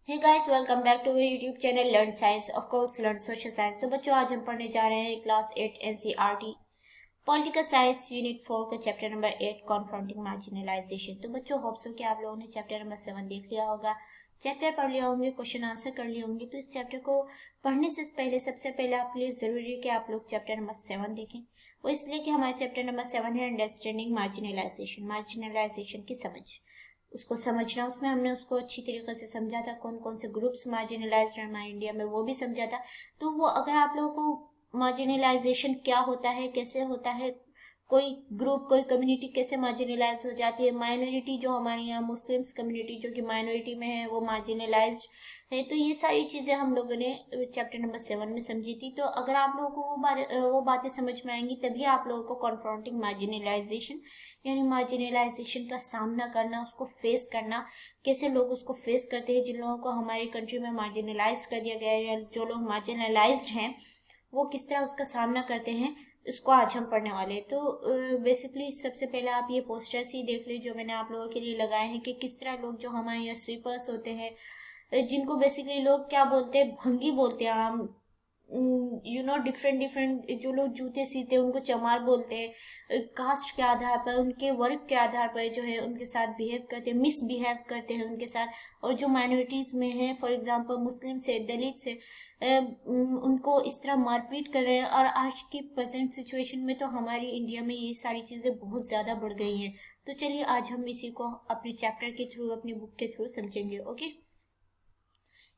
Hey guys, welcome back to YouTube channel learn science, of course learn social science. तो बच्चों, आज हम पढ़ने जा रहे हैं class 8 NCERT political science unit 4 का चैप्टर नंबर 8 कॉन्फ्रंटिंग मार्जिनलाइजेशन। तो बच्चों, होप सो कि आप लोगों ने चैप्टर नंबर 7 देख लिया होगा, चैप्टर पढ़ लिया होंगे, क्वेश्चन आंसर कर लिए होंगे। तो इस चैप्टर को पढ़ने से पहले सबसे पहले आपके लिए जरूरी है कि आप लोग चैप्टर नंबर 7 देखें। वो इसलिए कि हमारा चैप्टर नंबर 7 है अंडरस्टैंडिंग मार्जिनलाइजेशन, मार्जिनलाइजेशन की समझ, उसको समझना। उसमें हमने उसको अच्छी तरीके से समझा था, कौन कौन से ग्रुप्स मार्जिनलाइज्ड हैं हमारे इंडिया में, वो भी समझा था। तो वो अगर आप लोगों को मार्जिनलाइजेशन क्या होता है, कैसे होता है, कोई ग्रुप कोई कम्युनिटी कैसे मार्जिनलाइज हो जाती है, माइनॉरिटी जो हमारे यहाँ मुस्लिम्स कम्युनिटी जो कि माइनॉरिटी में है वो मार्जिनलाइज्ड है, तो ये सारी चीजें हम लोगों ने चैप्टर नंबर 7 में समझी थी। तो अगर आप लोगों को वो बातें समझ में आएंगी तभी आप लोगों को कॉन्फ्रंटिंग मार्जिनलाइजेशन यानी मार्जिनलाइजेशन का सामना करना, उसको फेस करना, कैसे लोग उसको फेस करते हैं, जिन लोगों को हमारी कंट्री में मार्जिनलाइज कर दिया गया है या जो लोग मार्जिनलाइज्ड हैं वो किस तरह उसका सामना करते हैं, इसको आज हम पढ़ने वाले हैं। तो बेसिकली सबसे पहले आप ये पोस्टर्स ही देख लीजिए जो मैंने आप लोगों के लिए लगाए हैं कि किस तरह लोग जो हमारे यहाँ स्वीपर्स होते हैं, जिनको बेसिकली लोग क्या बोलते हैं, भंगी बोलते हैं, आम डिफरेंट डिफरेंट जो लोग जूते सीते हैं उनको चमार बोलते हैं। कास्ट के आधार पर, उनके वर्ग के आधार पर जो है उनके साथ बिहेव करते हैं, मिसबिहेव करते हैं उनके साथ। और जो माइनॉरिटीज में है, फॉर एग्जांपल मुस्लिम से, दलित से, उनको इस तरह मारपीट कर रहे हैं। और आज की प्रेजेंट सिचुएशन में तो हमारी इंडिया में ये सारी चीजें बहुत ज्यादा बढ़ गई हैं। तो चलिए आज हम इसी को अपने चैप्टर के थ्रू, अपनी बुक के थ्रू समझेंगे। Okay,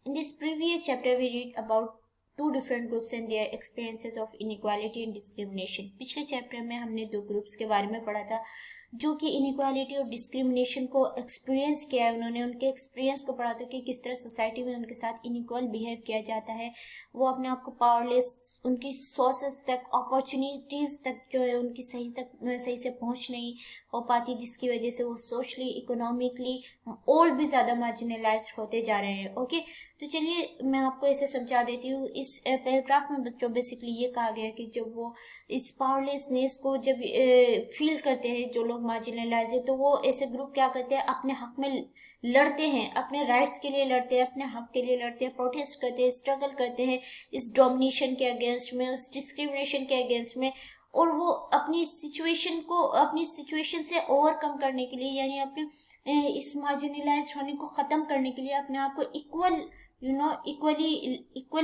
in this previous chapter we read about two different groups and their experiences of inequality and discrimination। पिछले चैप्टर में हमने दो ग्रुप्स के बारे में पढ़ा था जो कि इनइक्वालिटी और डिस्क्रिमिनेशन को एक्सपीरियंस किया है, उन्होंने उनके एक्सपीरियंस को पढ़ा था कि किस तरह सोसाइटी में उनके साथ इनइक्वल बिहेव किया जाता है, वो अपने आप को पावरलेस, उनकी सोर्सेस तक, अपॉर्चुनिटीज तक जो है उनकी सही से पहुंच नहीं हो पाती, जिसकी वजह से वो सोशली, इकोनॉमिकली और भी ज्यादा मार्जिनलाइज्ड होते जा रहे हैं। ओके, तो चलिए मैं आपको ऐसे समझा देती हूँ। इस पैराग्राफ में बच्चों बेसिकली ये कहा गया कि जब वो इस पावरलेसनेस को जब फील करते हैं जो लोग मार्जिनलाइज है, तो वो ऐसे ग्रुप क्या करते हैं, अपने हक में लड़ते हैं, अपने राइट्स के लिए लड़ते हैं, अपने हक के लिए लड़ते हैं, प्रोटेस्ट करते हैं, स्ट्रगल करते हैं इस डोमिनेशन के अगेंस्ट में, उस डिस्क्रिमिनेशन के अगेंस्ट में। और वो अपनी सिचुएशन से ओवरकम करने के लिए, यानी अपने इस मार्जिनलाइज होने को खत्म करने के लिए, अपने आप को इक्वल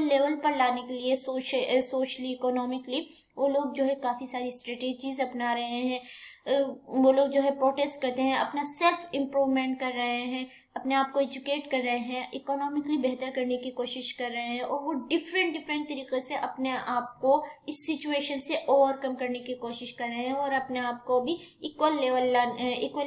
लेवल पर लाने के लिए सोशली, इकोनॉमिकली वो लोग जो है काफी सारी स्ट्रेटेजीज अपना रहे हैं। वो लोग जो है प्रोटेस्ट करते हैं, अपना सेल्फ इम्प्रूवमेंट कर रहे हैं, अपने आप को एजुकेट कर रहे हैं, इकोनॉमिकली बेहतर करने की कोशिश कर रहे हैं, और वो डिफरेंट तरीके से अपने आप को इस सिचुएशन से ओवरकम करने की कोशिश कर रहे हैं और अपने आप को भी इक्वल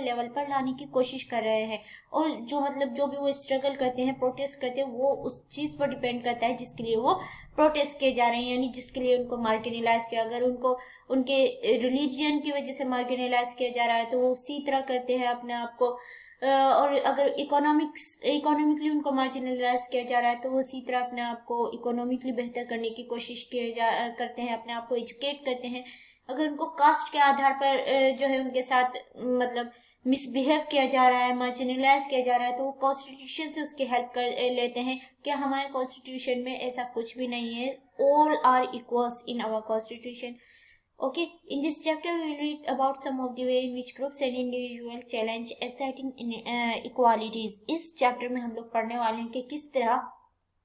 लेवल पर लाने की कोशिश कर रहे हैं। और जो भी वो स्ट्रगल करते हैं, प्रोटेस्ट करते हैं, वो उस चीज पर डिपेंड करता है जिसके लिए वो प्रोटेस्ट किए जा रहे हैं, यानी जिसके लिए उनको मार्जिनलाइज किया। अगर उनको उनके रिलीजियन की वजह से मार्जिनलाइज किया जा रहा है तो वो उसी तरह करते हैं अपने आप को। और अगर इकोनॉमिकली उनको मार्जिनलाइज किया जा रहा है तो वो उसी तरह अपने आप को इकोनॉमिकली बेहतर करने की कोशिश करते हैं, अपने आप को एजुकेट करते हैं। अगर उनको कास्ट के आधार पर जो है उनके साथ मतलब मिसबिहेव किया जा रहा है, मार्जिनलाइज किया जा रहा है, तो वो कॉन्स्टिट्यूशन से उसकी हेल्प कर लेते हैं कि हमारे कॉन्स्टिट्यूशन में ऐसा कुछ भी नहीं है, all are equals in our constitution. Okay, in this chapter we will read about some of the way in which groups and individuals challenge exciting inequalities। इस चैप्टर में हम लोग पढ़ने वाले हैं कि किस तरह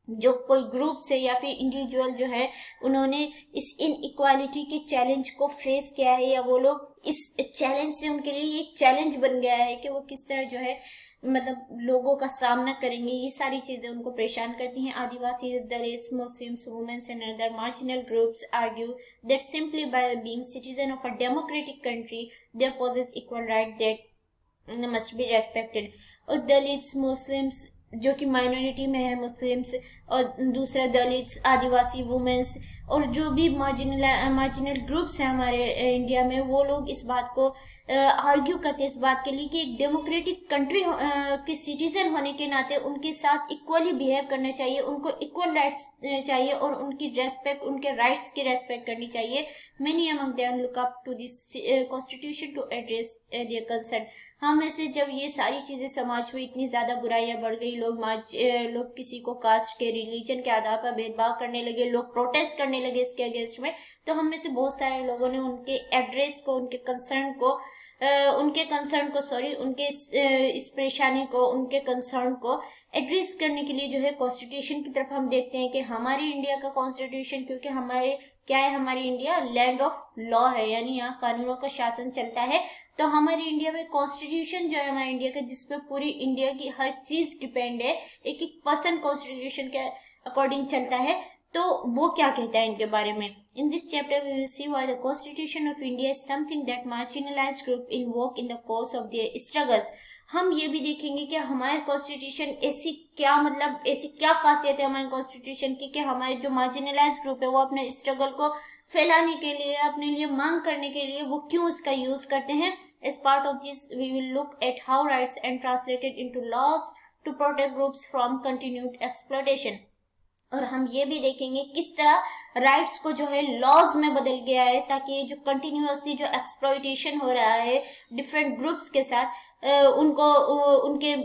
जो कोई ग्रुप से या फिर इंडिविजुअल जो है उन्होंने इस इनइक्वालिटी के चैलेंज को फेस किया है, या वो लोग इस चैलेंज से, उनके लिए एक चैलेंज बन गया है कि वो किस तरह जो है मतलब लोगों का सामना करेंगे। ये सारी चीजें उनको परेशान करती हैं। Adivasi, Dalit, Muslims, womens and other marginal groups argue that simply by being citizen of a democratic country they possess equal right that must be respected. और दलित्स, मुस्लिम्स जो कि माइनॉरिटी में है, मुस्लिम्स, और दूसरा दलित, आदिवासी, वुमेन्स, और जो भी मार्जिनल ग्रुप्स हैं हमारे इंडिया में, वो लोग इस बात को आर्ग्यू करते हैं इस बात के लिए कि एक डेमोक्रेटिक कंट्री के सिटीजन होने के नाते उनके साथ इक्वली बिहेव करना चाहिए, उनको इक्वल राइट्स चाहिए और उनकी रेस्पेक्ट, उनके राइट्स की रेस्पेक्ट करनी चाहिए। Many among them look up to this constitution to address their concern. हम में से जब ये सारी चीजें समाज में इतनी ज्यादा बुराइयां बढ़ गई, लोग किसी को कास्ट के, रिलीजन के आधार पर भेदभाव करने लगे, लोग प्रोटेस्ट करने लगे इसके अगेंस्ट में, तो हम में से बहुत सारे लोगों ने उनके एड्रेस को, उनके कंसर्न को उनके इस परेशानी को, उनके कंसर्न को एड्रेस करने के लिए जो है कॉन्स्टिट्यूशन की तरफ हम देखते हैं कि हमारी इंडिया का कॉन्स्टिट्यूशन, क्योंकि हमारे क्या है, हमारी इंडिया लैंड ऑफ लॉ है, यानी यहाँ कानूनों का शासन चलता है। तो हमारी इंडिया में कॉन्स्टिट्यूशन जो है हमारे इंडिया का, जिसपे पूरी इंडिया की हर चीज डिपेंड है, एक एक पर्सन कॉन्स्टिट्यूशन के अकॉर्डिंग चलता है। तो वो क्या कहता है इनके बारे में? In this chapter we will see why the constitution of India is something that marginalised group invoke in the course of their struggles. हम ये भी देखेंगे कि हमारे कॉन्स्टिट्यूशन ऐसी क्या खासियत है हमारे कॉन्स्टिट्यूशन की कि हमारे जो मार्जिनलाइज्ड ग्रुप है वो अपने स्ट्रगल को फैलाने के लिए, अपने लिए मांग करने के लिए वो क्यों इसका यूज करते हैं। As part of this we will look at how rights and translated into laws to protect groups from continued exploitation. और हम ये भी देखेंगे किस तरह राइट्स को जो है लॉज में बदल गया है, ताकि जो कंटिन्यूअसली जो एक्सप्लॉयटेशन हो रहा है डिफरेंट ग्रुप्स के साथ, उनके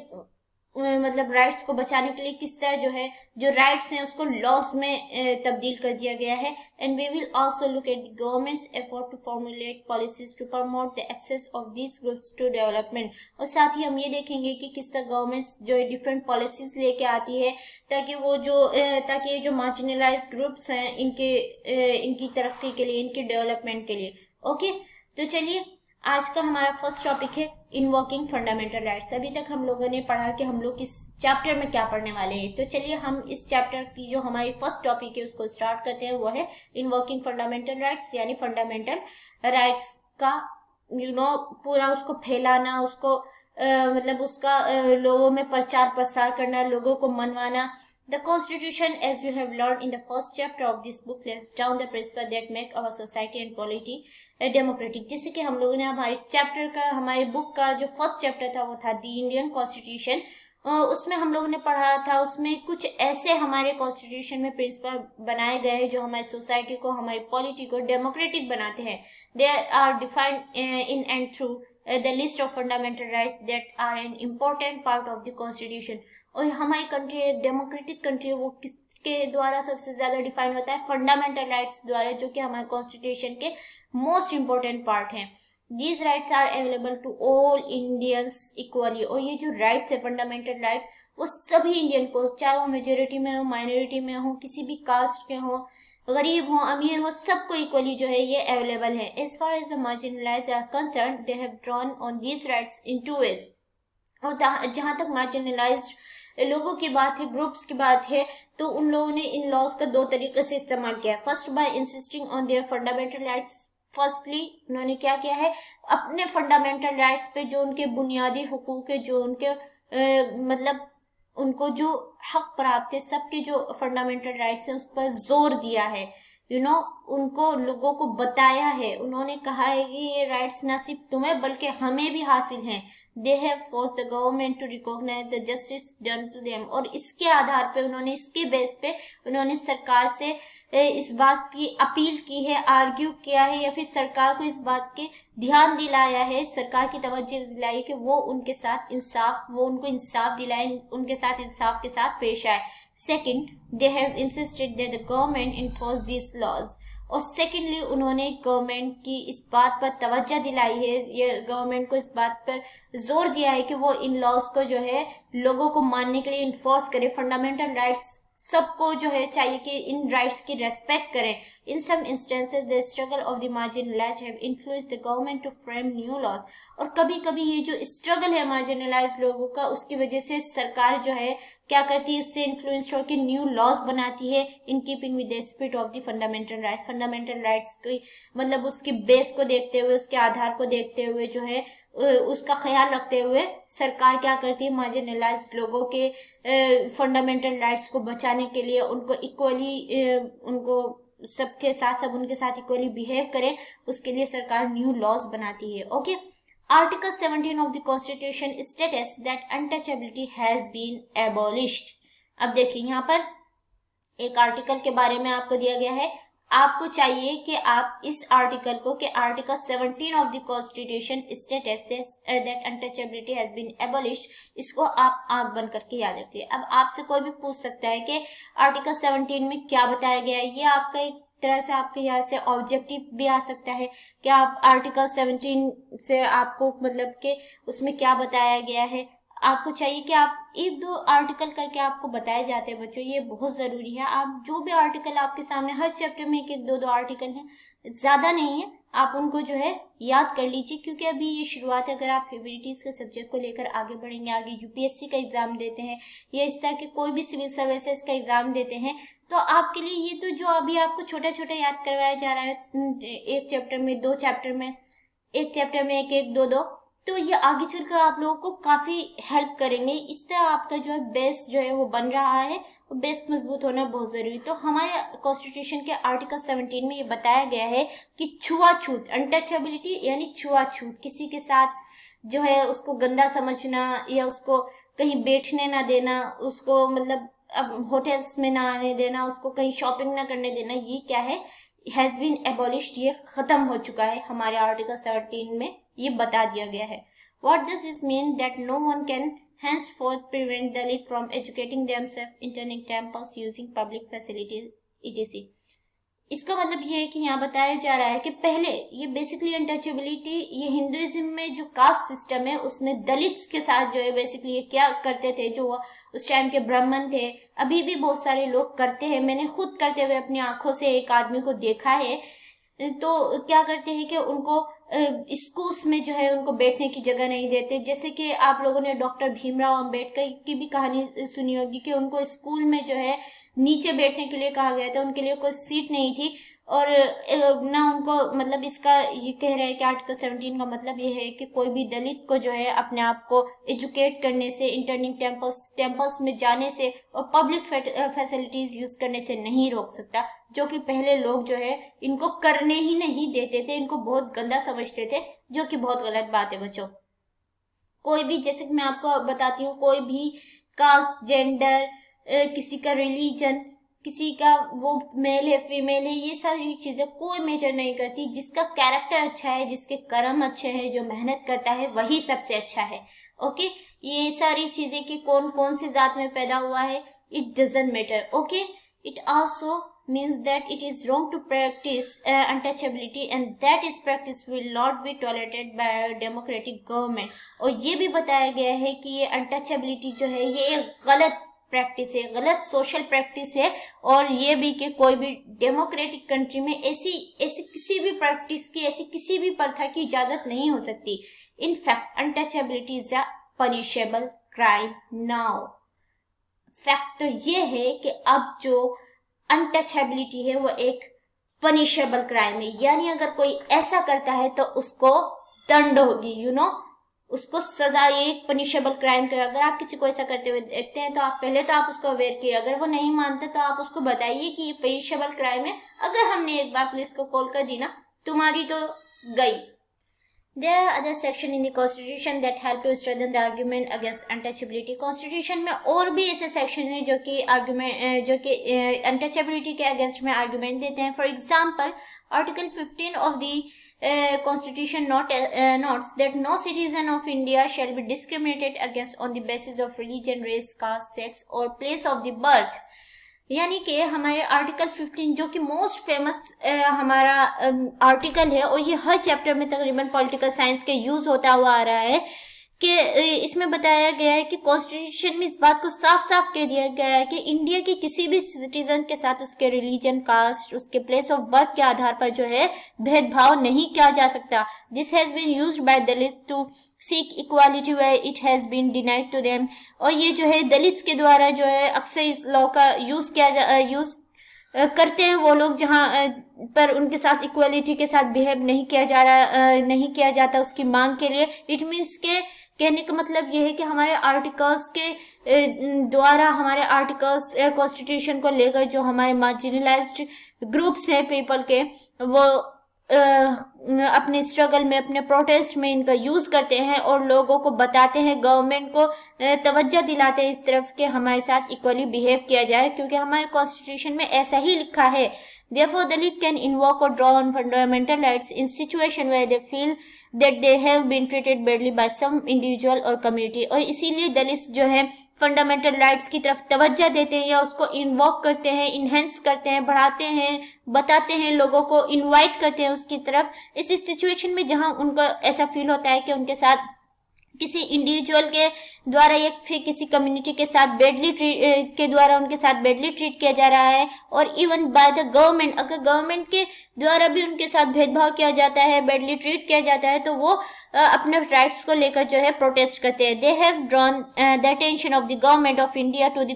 मतलब राइट्स को बचाने के लिए किस तरह जो है जो राइट्स हैं उसको लॉज में तब्दील कर दिया गया है। And we will also look at the government's effort to formulate policies to promote the access of these groups to development. और साथ ही हम ये देखेंगे कि किस तरह गवर्नमेंट्स जो है डिफरेंट पॉलिसीज लेके आती है ताकि ये जो मार्जिनलाइज्ड ग्रुप्स हैं इनकी तरक्की के लिए, इनकी डेवलपमेंट के लिए। ओके, तो चलिए आज का हमारा फर्स्ट टॉपिक है इनवॉकिंग फंडामेंटल राइट्स। अभी तक हम लोगों ने पढ़ा कि हम लोग इस चैप्टर में क्या पढ़ने वाले हैं, तो चलिए हम इस चैप्टर की जो हमारी फर्स्ट टॉपिक है उसको स्टार्ट करते हैं। वो है इनवॉकिंग फंडामेंटल राइट्स, यानी फंडामेंटल राइट्स का पूरा उसको फैलाना, उसको मतलब उसका लोगों में प्रचार प्रसार करना, लोगों को मनवाना। The Constitution, as you have learned in the first chapter of this book, lays down the principles that make our society and polity democratic। जैसे कि हम लोगों ने हमारे बुक का जो फर्स्ट चैप्टर था वो था द इंडियन कॉन्स्टिट्यूशन। उसमें हम लोगों ने पढ़ा था, उसमें कुछ ऐसे हमारे कॉन्स्टिट्यूशन में प्रिंसिपल बनाए गए हैं जो हमारी सोसाइटी को, हमारी पॉलिटी को डेमोक्रेटिक बनाते हैं। They are defined in and through the list of fundamental rights that are an important part of the constitution. और हमारी कंट्री एक डेमोक्रेटिक कंट्री है, वो किसके द्वारा सबसे ज्यादा डिफाइन होता है? फंडामेंटल राइट्स द्वारा, जो कि हमारे कॉन्स्टिट्यूशन के मोस्ट इंपोर्टेंट पार्ट हैं। These rights are available to all Indians equally. और ये जो राइट्स है फंडामेंटल राइट्स, वो सभी इंडियन को, चाहे वो मेजोरिटी में हो, माइनॉरिटी में हो, किसी भी कास्ट के हो, गरीब हो, अमीर हो, सबको इक्वली जो है ये अवेलेबल है। As far as the marginalised are concern, they have drawn on these rights in two ways. और जहां तक मार्जिनलाइज्ड लोगों की बात है, ग्रुप्स की बात है, तो उन लोगों ने इन लॉज का दो तरीके से इस्तेमाल किया है। First, by insisting on their fundamental rights. Firstly उन्होंने क्या किया है, अपने फंडामेंटल राइट्स पे, जो उनके बुनियादी हुकूक है, जो उनके मतलब उनको जो हक प्राप्त है, सबके जो फंडामेंटल राइट्स है उस पर जोर दिया है। उनको लोगों को बताया है, उन्होंने कहा है कि ये राइट्स ना सिर्फ तुम्हें बल्कि हमें भी हासिल हैं। They have forced the government to recognize the justice done to them। और इसके आधार पे उन्होंने, इसके बेस पे उन्होंने सरकार से इस बात की अपील की है, आर्ग्यू किया है, या फिर सरकार को इस बात के ध्यान दिलाया है, सरकार की तवज्जो दिलाई कि वो उनको इंसाफ दिलाए, उनके साथ इंसाफ के साथ पेश आए। Second, they have insisted that the government enforce these laws। और सेकेंडली उन्होंने गवर्नमेंट की इस बात पर तवज्जो दिलाई है, ये गवर्नमेंट को इस बात पर जोर दिया है कि वो इन लॉज को जो है लोगों को मानने के लिए इन्फोर्स करे। फंडामेंटल राइट्स सबको जो है चाहिए कि इन राइट्स की रेस्पेक्ट करें। In some instances the struggle of the marginalised have influenced the government to frame new laws. और कभी कभी ये जो स्ट्रगल है मार्जिनलाइज्ड लोगों का, उसकी वजह से सरकार जो है क्या करती है, इससे इन्फ्लुएंस्ड होकर न्यू लॉज बनाती है in keeping with the spirit of the fundamental rights. Fundamental rights की मतलब उसकी बेस को देखते हुए, उसके आधार को देखते हुए जो है उसका ख्याल रखते हुए सरकार क्या करती है, मार्जिनलाइज्ड लोगों के फंडामेंटल राइट्स को बचाने के लिए, उनको इक्वली उनको सबके साथ सब उनके साथ इक्वली बिहेव करें, उसके लिए सरकार न्यू लॉज बनाती है। Okay, article 17 of the constitution states that untouchability has been abolished. अब देखिए यहाँ पर एक आर्टिकल के बारे में आपको दिया गया है, आपको चाहिए कि आप इस आर्टिकल को कि article 17 of the constitution states that untouchability has been abolished, इसको आप आंख बंद करके याद रखिए। अब आपसे कोई भी पूछ सकता है कि आर्टिकल 17 में क्या बताया गया है, ये आपका एक तरह से आपके यहाँ से ऑब्जेक्टिव भी आ सकता है कि आप आर्टिकल 17 से आपको मतलब कि उसमें क्या बताया गया है। आपको चाहिए कि आप एक दो आर्टिकल करके आपको बताए जाते हैं बच्चों, ये बहुत जरूरी है। आप जो भी आर्टिकल आपके सामने, हर चैप्टर में एक एक दो आर्टिकल हैं, ज्यादा नहीं है, आप उनको जो है याद कर लीजिए, क्योंकि अभी ये शुरुआत है। अगर आप ह्यूमैनिटीज के सब्जेक्ट को लेकर आगे बढ़ेंगे, आगे यूपीएससी का एग्जाम देते हैं या इस तरह के कोई भी सिविल सर्विसेज का एग्जाम देते हैं, तो आपके लिए ये तो जो अभी आपको छोटा छोटा याद करवाया जा रहा है, एक चैप्टर में, दो चैप्टर में, एक चैप्टर में एक एक दो, तो ये आगे चलकर आप लोगों को काफी हेल्प करेंगे। इस तरह आपका जो है बेस जो है वो बन रहा है, और बेस मजबूत होना बहुत जरूरी। तो हमारे कॉन्स्टिट्यूशन के आर्टिकल 17 में ये बताया गया है कि छुआछूत, अनटचेबिलिटी यानी छुआछूत, किसी के साथ जो है उसको गंदा समझना या उसको कहीं बैठने ना देना, उसको मतलब अब होटल्स में ना आने देना, उसको कहीं शॉपिंग ना करने देना, ये क्या है, हैज बीन एबॉलिश्ड, ये खत्म हो चुका है हमारे आर्टिकल 17 में, ये बता दिया गया है। What does this mean? That no one can henceforth prevent Dalit from educating themselves, attending temples, using public facilities, etc. इसका मतलब ये है कि यहाँ बताया जा रहा है कि पहले ये बेसिकली अनटचेबिलिटी, ये हिंदुइज्म में जो कास्ट सिस्टम है उसमें दलित्स के साथ जो है बेसिकली ये क्या करते थे, जो उस टाइम के ब्राह्मण थे, अभी भी बहुत सारे लोग करते हैं, मैंने खुद करते हुए अपनी आंखों से एक आदमी को देखा है। तो क्या करते हैं कि उनको स्कूल्स में जो है उनको बैठने की जगह नहीं देते। जैसे कि आप लोगों ने डॉक्टर भीमराव अंबेडकर की भी कहानी सुनी होगी कि उनको स्कूल में जो है नीचे बैठने के लिए कहा गया था, उनके लिए कोई सीट नहीं थी, और ना उनको मतलब इसका ये कह रहे हैं कि आर्टिकल 17 का मतलब ये है कि कोई भी दलित को जो है अपने आप को एजुकेट करने से, इंटर्निंग टेम्पल्स में जाने से और पब्लिक फैसिलिटीज यूज करने से नहीं रोक सकता, जो कि पहले लोग जो है इनको करने ही नहीं देते थे, इनको बहुत गंदा समझते थे, जो कि बहुत गलत बात है बच्चों। कोई भी, जैसे कि मैं आपको बताती हूँ, कोई भी कास्ट, जेंडर, किसी का रिलीजन, किसी का वो मेल है फीमेल है, ये सारी चीजें कोई मेजर नहीं करती। जिसका कैरेक्टर अच्छा है, जिसके कर्म अच्छे हैं, जो मेहनत करता है, वही सबसे अच्छा है। ओके, ये सारी चीजें कि कौन कौन सी जात में पैदा हुआ है, it doesn't matter. Okay, it also means that it is wrong to practice untouchability, and that is practice will not be tolerated by a democratic government। और ये भी बताया गया है कि ये untouchability जो है ये एक गलत प्रैक्टिस है, गलत सोशल प्रैक्टिस है, और ये भी कि कोई भी डेमोक्रेटिक कंट्री में ऐसी किसी भी प्रैक्टिस की, ऐसी किसी भी प्रथा की इजाजत नहीं हो सकती। In fact untouchability is a punishable crime now. Fact तो ये है कि अब जो अनटचेबिलिटी है वो एक पनिशेबल क्राइम है, यानी अगर कोई ऐसा करता है तो उसको दंड होगी, उसको सजा, ये एक पनिशेबल क्राइम का। अगर आप किसी को ऐसा करते हुए देखते हैं तो आप पहले तो आप उसको अवेयर किए, अगर वो नहीं मानते तो आप उसको बताइए कि ये पनिशेबल क्राइम है। अगर हमने एक बार पुलिस को कॉल कर दी ना, तुम्हारी तो गई। There are other sections in the Constitution that help to strengthen the argument against untouchability। Constitution में और भी ऐसे सेक्शन हैं जो कि आर्गुमेंट, जो कि अनटचेबिलिटी के अगेंस्ट में आर्गुमेंट देते हैं। For example, article 15 of the Constitution notes that no citizen of India shall be discriminated against on the basis of religion, race, caste, sex or place of the birth। यानी कि हमारे article 15 जो कि most famous हमारा article है, और ये हर chapter में तकरीबन पॉलिटिकल साइंस के यूज होता हुआ आ रहा है, कि इसमें बताया गया है कि कॉन्स्टिट्यूशन में इस बात को साफ साफ कह दिया गया है कि इंडिया के किसी भी सिटीजन के साथ उसके रिलीजन, कास्ट, उसके प्लेस ऑफ बर्थ के आधार पर जो है भेदभाव नहीं किया जा सकता। This has been used by Dalit to seek equality where it has been denied to them. और ये जो है दलित के द्वारा जो है अक्सर इस लॉ का यूज करते हैं वो लोग जहां पर उनके साथ इक्वालिटी के साथ बिहेव नहीं किया जाता उसकी मांग के लिए। इट मीन्स के कहने का मतलब ये है कि हमारे आर्टिकल्स के द्वारा, हमारे आर्टिकल्स कॉन्स्टिट्यूशन को लेकर जो हमारे मार्जिनलाइज्ड ग्रुप्स हैं पीपल के, वो अपने स्ट्रगल में, अपने प्रोटेस्ट में इनका यूज करते हैं और लोगों को बताते हैं, गवर्नमेंट को तवज्जो दिलाते हैं इस तरफ के हमारे साथ इक्वली बिहेव किया जाए, क्योंकि हमारे कॉन्स्टिट्यूशन में ऐसा ही लिखा है। Therefore, Dalit can invoke or draw on fundamental rights in situation where they feel that they have been treated badly by some individual or community। और इसीलिए दलित जो है फंडामेंटल राइट्स की तरफ तवज्जो देते हैं या उसको इन्वोक करते हैं, इनहेंस करते हैं, बढ़ाते हैं, बताते हैं, लोगों को इनवाइट करते हैं उसकी तरफ, इस सिचुएशन में जहां उनको ऐसा फील होता है कि उनके साथ किसी इंडिविजुअल के द्वारा या फिर किसी कम्युनिटी के साथ के द्वारा उनके साथ बेडली ट्रीट किया जा रहा है, और इवन बाय द गवर्नमेंट, अगर गवर्नमेंट के द्वारा भी उनके साथ भेदभाव किया जाता है, बेडली ट्रीट किया जाता है, तो वो अपने राइट्स को लेकर जो है प्रोटेस्ट करते हैं। They have drawn the attention of the government of India to the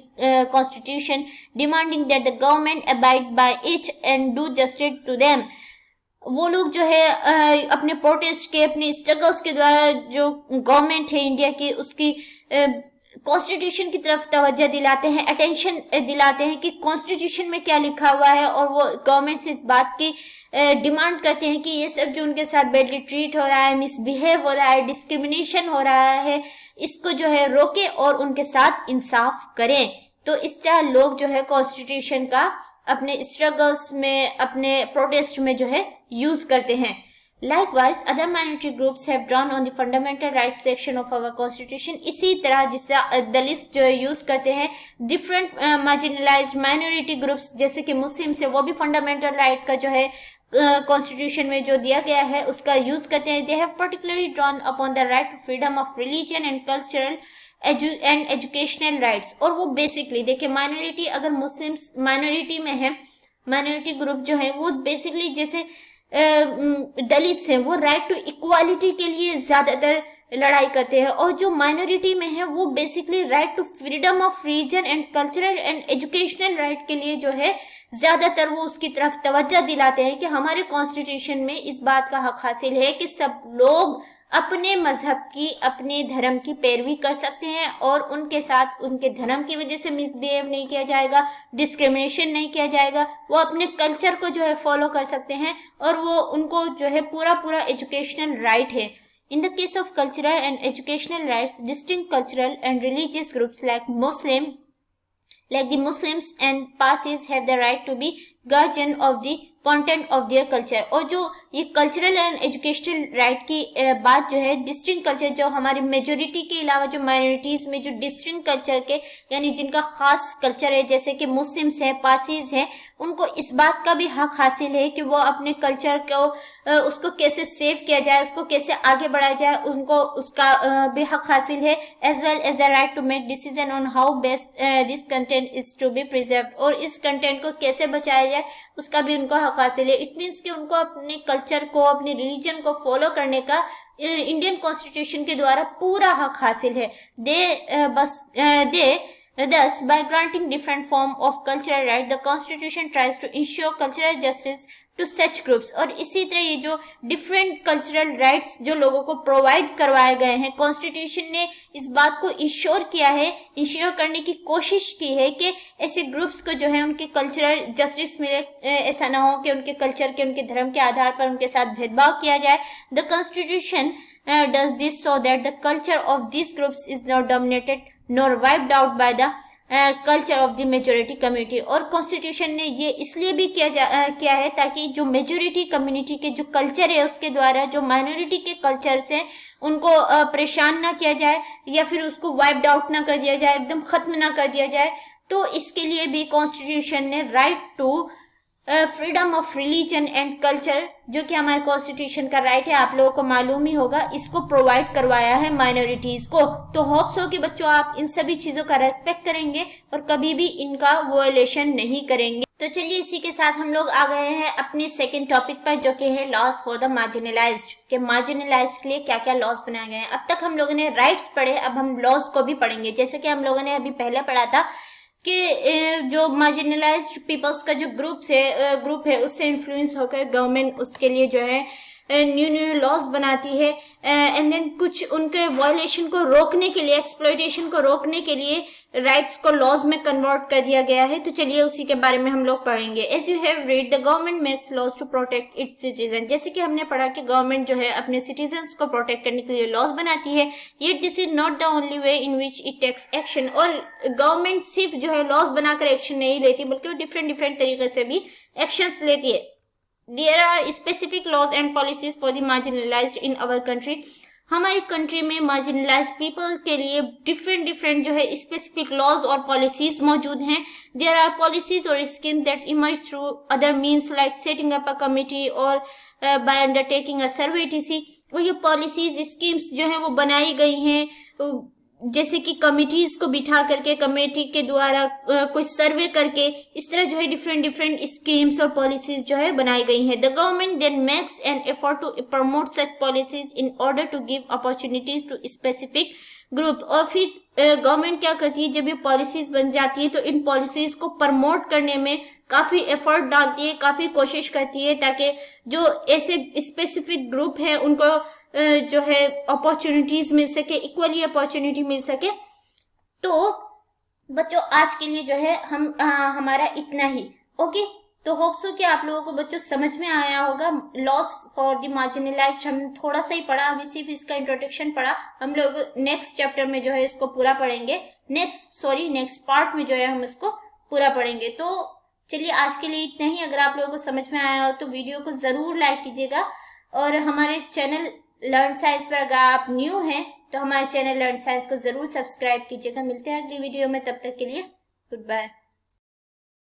constitution demanding that the government abide by it and do justice to them. वो लोग जो है अपने प्रोटेस्ट के, अपने स्ट्रगल्स के द्वारा जो गवर्नमेंट है इंडिया की, उसकी कॉन्स्टिट्यूशन की तरफ तवज्जो दिलाते हैं, अटेंशन दिलाते हैं कि कॉन्स्टिट्यूशन में क्या लिखा हुआ है, और वो गवर्नमेंट से इस बात की डिमांड करते हैं कि ये सब जो उनके साथ बैडली ट्रीट हो रहा है, मिसबिहेव हो रहा है, डिस्क्रिमिनेशन हो रहा है, इसको जो है रोके और उनके साथ इंसाफ करें। तो इस तरह लोग जो है कॉन्स्टिट्यूशन का अपने स्ट्रगल्स में, अपने प्रोटेस्ट में जो है यूज करते हैं। Likewise, other minority groups have drawn on the fundamental rights section of our constitution। इसी तरह जिससे दलित जो यूज करते हैं डिफरेंट मार्जिनलाइज्ड माइनॉरिटी ग्रुप्स, जैसे कि मुस्लिम्स है, वो भी फंडामेंटल राइट का जो है कॉन्स्टिट्यूशन में जो दिया गया है उसका यूज करते हैं। They have particularly drawn upon the right to freedom of religion and cultural and educational rights. और वो बेसिकली देखिए, माइनॉरिटी अगर मुस्लिम्स माइनॉरिटी में है, माइनॉरिटी ग्रुप जो है वो बेसिकली जैसे दलित हैं, वो राइट टू इक्वालिटी के लिए ज्यादातर लड़ाई करते हैं, और जो माइनॉरिटी में है वो basically right to freedom of religion and cultural and educational right के लिए जो है ज्यादातर वो उसकी तरफ तवज्जो दिलाते हैं कि हमारे कॉन्स्टिट्यूशन में इस बात का हक हासिल है कि सब लोग अपने मजहब की, अपने धर्म की पैरवी कर सकते हैं, और उनके साथ उनके धर्म की वजह से मिसबिहेव नहीं किया जाएगा, डिस्क्रिमिनेशन नहीं किया जाएगा, वो अपने कल्चर को जो है फॉलो कर सकते हैं, और वो उनको जो है पूरा एजुकेशनल राइट है। In the case of cultural and educational rights, distinct cultural and religious groups like the Muslims and Parsis have the right to be guardian of the content of their culture। और जो ये cultural and educational right की बात जो है, distinct culture जो हमारी majority के अलावा जो माइनॉरिटीज में जो डिस्टिंक्ट कल्चर के, यानी जिनका खास कल्चर है, जैसे कि मुस्लिम्स हैं, पारसीज हैं, उनको इस बात का भी हक हासिल है कि वो अपने कल्चर को उसको कैसे सेव किया जाए, उसको कैसे आगे बढ़ाया जाए, उनको उसका भी हक हासिल है, as well as the right to make decision on how best this content is to be preserved. और इस कंटेंट को कैसे बचाया जाए उसका भी उनको हक हासिल है। इट मीन्स कि उनको अपने कल्चर को, अपने रिलीजन को फॉलो करने का इंडियन कॉन्स्टिट्यूशन के द्वारा पूरा हक हासिल है। Thus, by granting different form of cultural right, the Constitution tries to ensure cultural justice to such groups। और इसी तरह ये जो डिफरेंट कल्चरल राइट्स जो लोगों को प्रोवाइड करवाए गए हैं, कॉन्स्टिट्यूशन ने इस बात को इंश्योर किया है, इंश्योर करने की कोशिश की है कि ऐसे ग्रुप्स को जो है उनके कल्चरल जस्टिस मिले, ऐसा ना हो कि उनके कल्चर के, उनके धर्म के आधार पर उनके साथ भेदभाव किया जाए। The constitution does this so that the culture of these groups is not dominated nor wiped out by the culture of the majority community. और कॉन्स्टिट्यूशन ने ये इसलिए भी किया है ताकि जो मेजोरिटी कम्युनिटी के जो कल्चर है उसके द्वारा जो माइनॉरिटी के कल्चर्स हैं उनको परेशान ना किया जाए, या फिर उसको वाइप्ड आउट ना कर दिया जाए, एकदम खत्म ना कर दिया जाए। तो इसके लिए भी कॉन्स्टिट्यूशन ने right to freedom of religion and culture, जो कि हमारे कॉन्स्टिट्यूशन का राइट है, आप लोगों को मालूम ही होगा, इसको प्रोवाइड करवाया है माइनॉरिटीज को। तो होप्स हो कि बच्चों आप इन सभी चीजों का रेस्पेक्ट करेंगे और कभी भी इनका वोलेशन नहीं करेंगे। तो चलिए इसी के साथ हम लोग आ गए हैं अपनी सेकंड टॉपिक पर, जो कि है लॉज फॉर द मार्जिनलाइज्ड। के मार्जिनलाइज्ड के लिए क्या क्या लॉज बनाए गए हैं। अब तक हम लोगों ने राइट्स पढ़े, अब हम लॉज को भी पढ़ेंगे। जैसे कि हम लोगों ने अभी पहले पढ़ा था कि जो मार्जिनलाइज्ड पीपल्स का जो ग्रुप है उससे इन्फ्लुएंस होकर गवर्नमेंट उसके लिए जो है न्यू न्यू लॉज बनाती है, एंड देन कुछ उनके वायलेशन को रोकने के लिए, एक्सप्लॉयटेशन को रोकने के लिए राइट्स को लॉज में कन्वर्ट कर दिया गया है। तो चलिए उसी के बारे में हम लोग पढ़ेंगे। As you have read, the government makes laws to protect its citizen. जैसे कि हमने पढ़ा कि गवर्नमेंट जो है अपने सिटीजन्स को प्रोटेक्ट करने के लिए लॉज बनाती है। Yet this is not the only way in which it takes action. और गवर्नमेंट सिर्फ जो है लॉज बनाकर एक्शन नहीं लेती, बल्कि वो डिफरेंट तरीके से भी एक्शंस लेती है। There are specific laws and policies for the marginalized in our country. हमारी कंट्री में मार्जिनलाइज पीपल के लिए डिफरेंट जो है स्पेसिफिक लॉज और पॉलिसीज मौजूद हैं। देयर आर पॉलिसीज और scheme that emerge through other means like setting up a committee or by undertaking a survey etc. और ये पॉलिसीज स्कीम्स जो है वो बनाई गई हैं जैसे कि कमिटीज को बिठा करके, कमेटी के द्वारा कोई सर्वे करके, इस तरह जो है डिफरेंट स्कीम्स और पॉलिसीज जो है बनाई गई हैं। The government then makes an effort to promote such policies in order to give opportunities to specific group. और फिर गवर्नमेंट क्या करती है, जब ये पॉलिसीज बन जाती है तो इन पॉलिसीज को प्रमोट करने में काफी एफर्ट डालती है, काफी कोशिश करती है ताकि जो ऐसे स्पेसिफिक ग्रुप है उनको जो है अपॉर्चुनिटीज मिल सके, इक्वली अपॉर्चुनिटी मिल सके। तो बच्चों आज के लिए जो है हमारा इतना ही। ओके, तो होप सो कि आप लोगों को बच्चों समझ में आया होगा। लॉस फॉर द मार्जिनलाइज्ड हम थोड़ा सा ही पढ़ा, अभी सिर्फ इसका इंट्रोडक्शन पढ़ा। हम लोग नेक्स्ट चैप्टर में जो है इसको पूरा पढ़ेंगे, नेक्स्ट पार्ट में जो है हम इसको पूरा पढ़ेंगे। तो चलिए आज के लिए इतना ही। अगर आप लोगों को समझ में आया हो तो वीडियो को जरूर लाइक कीजिएगा, और हमारे चैनल लर्न साइंस पर अगर आप न्यू हैं तो हमारे चैनल लर्न साइंस को जरूर सब्सक्राइब कीजिएगा। मिलते हैं अगली वीडियो में, तब तक के लिए गुड बाय।